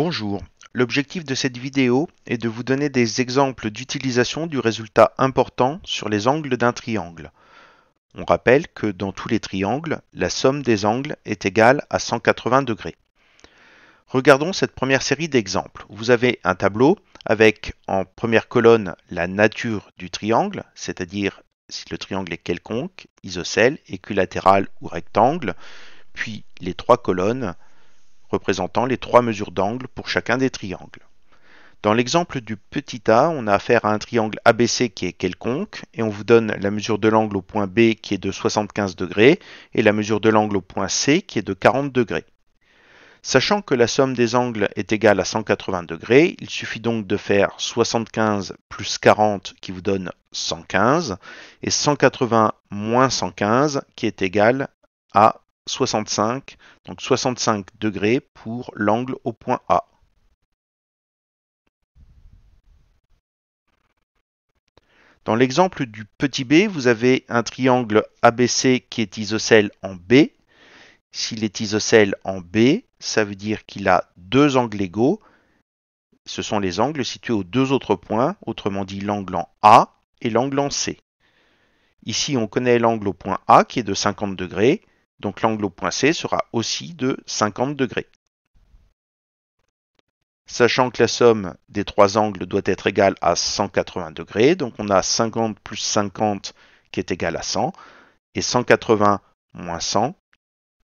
Bonjour, l'objectif de cette vidéo est de vous donner des exemples d'utilisation du résultat important sur les angles d'un triangle. On rappelle que dans tous les triangles, la somme des angles est égale à 180 degrés. Regardons cette première série d'exemples. Vous avez un tableau avec en première colonne la nature du triangle, c'est-à-dire si le triangle est quelconque, isocèle, équilatéral ou rectangle, puis les trois colonnes représentant les trois mesures d'angle pour chacun des triangles. Dans l'exemple du petit a, on a affaire à un triangle ABC qui est quelconque et on vous donne la mesure de l'angle au point B qui est de 75 degrés et la mesure de l'angle au point C qui est de 40 degrés. Sachant que la somme des angles est égale à 180 degrés, il suffit donc de faire 75 plus 40 qui vous donne 115 et 180 moins 115 qui est égal à 65, donc 65 degrés pour l'angle au point A. Dans l'exemple du petit b, vous avez un triangle ABC qui est isocèle en B. S'il est isocèle en B, ça veut dire qu'il a deux angles égaux. Ce sont les angles situés aux deux autres points, autrement dit l'angle en A et l'angle en C. Ici, on connaît l'angle au point A qui est de 50 degrés, donc l'angle au point C sera aussi de 50 degrés. Sachant que la somme des trois angles doit être égale à 180 degrés, donc on a 50 plus 50 qui est égal à 100, et 180 moins 100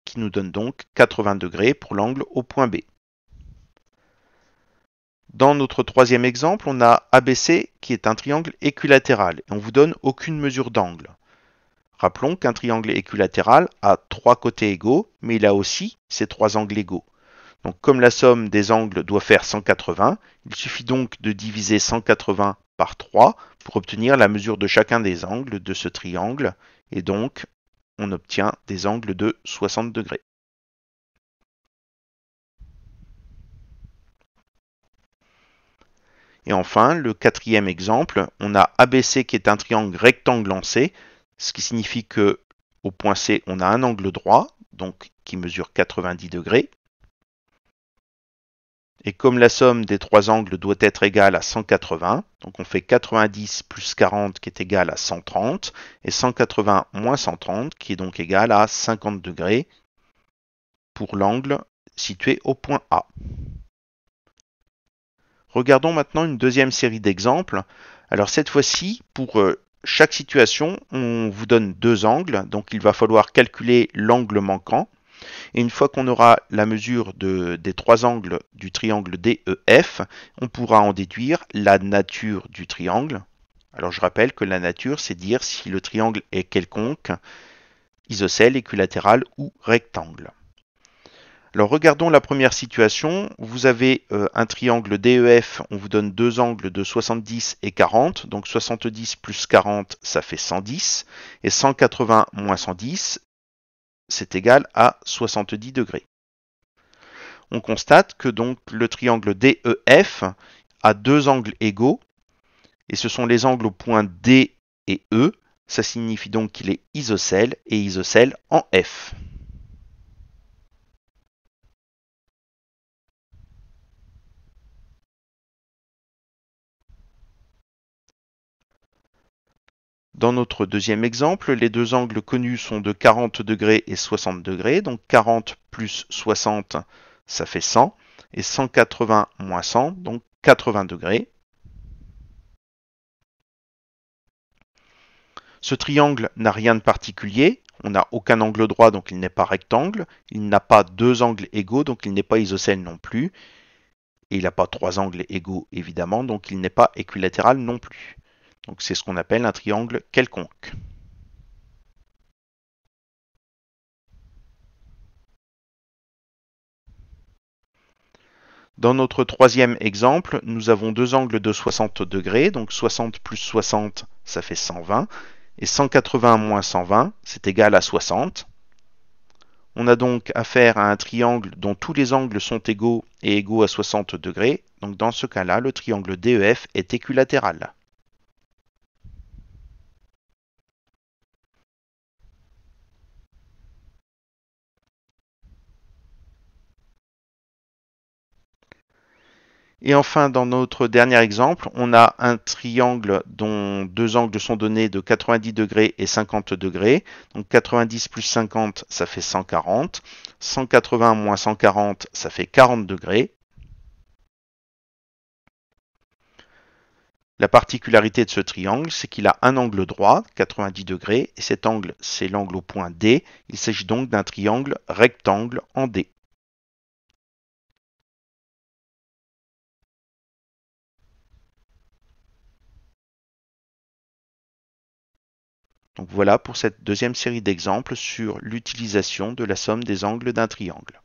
qui nous donne donc 80 degrés pour l'angle au point B. Dans notre troisième exemple, on a ABC qui est un triangle équilatéral et on vous donne aucune mesure d'angle. Rappelons qu'un triangle équilatéral a trois côtés égaux, mais il a aussi ses trois angles égaux. Donc comme la somme des angles doit faire 180, il suffit donc de diviser 180 par 3 pour obtenir la mesure de chacun des angles de ce triangle, et donc on obtient des angles de 60 degrés. Et enfin, le quatrième exemple, on a ABC qui est un triangle rectangle en C, ce qui signifie que au point C, on a un angle droit, donc qui mesure 90 degrés. Et comme la somme des trois angles doit être égale à 180, donc on fait 90 plus 40 qui est égal à 130, et 180 moins 130 qui est donc égal à 50 degrés pour l'angle situé au point A. Regardons maintenant une deuxième série d'exemples. Alors cette fois-ci, pour chaque situation, on vous donne deux angles, donc il va falloir calculer l'angle manquant. Et une fois qu'on aura la mesure des trois angles du triangle DEF, on pourra en déduire la nature du triangle. Alors je rappelle que la nature, c'est dire si le triangle est quelconque, isocèle, équilatéral ou rectangle. Alors regardons la première situation. Vous avez un triangle DEF, on vous donne deux angles de 70 et 40. Donc 70 plus 40, ça fait 110. Et 180 moins 110, c'est égal à 70 degrés. On constate que donc le triangle DEF a deux angles égaux. Et ce sont les angles au point D et E. Ça signifie donc qu'il est isocèle et isocèle en F. Dans notre deuxième exemple, les deux angles connus sont de 40 degrés et 60 degrés. Donc 40 plus 60, ça fait 100. Et 180 moins 100, donc 80 degrés. Ce triangle n'a rien de particulier. On n'a aucun angle droit, donc il n'est pas rectangle. Il n'a pas deux angles égaux, donc il n'est pas isocèle non plus. Et il n'a pas trois angles égaux, évidemment, donc il n'est pas équilatéral non plus. Donc c'est ce qu'on appelle un triangle quelconque. Dans notre troisième exemple, nous avons deux angles de 60 degrés, donc 60 plus 60, ça fait 120, et 180 moins 120, c'est égal à 60. On a donc affaire à un triangle dont tous les angles sont égaux et égaux à 60 degrés, donc dans ce cas-là, le triangle DEF est équilatéral. Et enfin, dans notre dernier exemple, on a un triangle dont deux angles sont donnés de 90 degrés et 50 degrés. Donc 90 plus 50, ça fait 140. 180 moins 140, ça fait 40 degrés. La particularité de ce triangle, c'est qu'il a un angle droit, 90 degrés, et cet angle, c'est l'angle au point D. Il s'agit donc d'un triangle rectangle en D. Donc voilà pour cette deuxième série d'exemples sur l'utilisation de la somme des angles d'un triangle.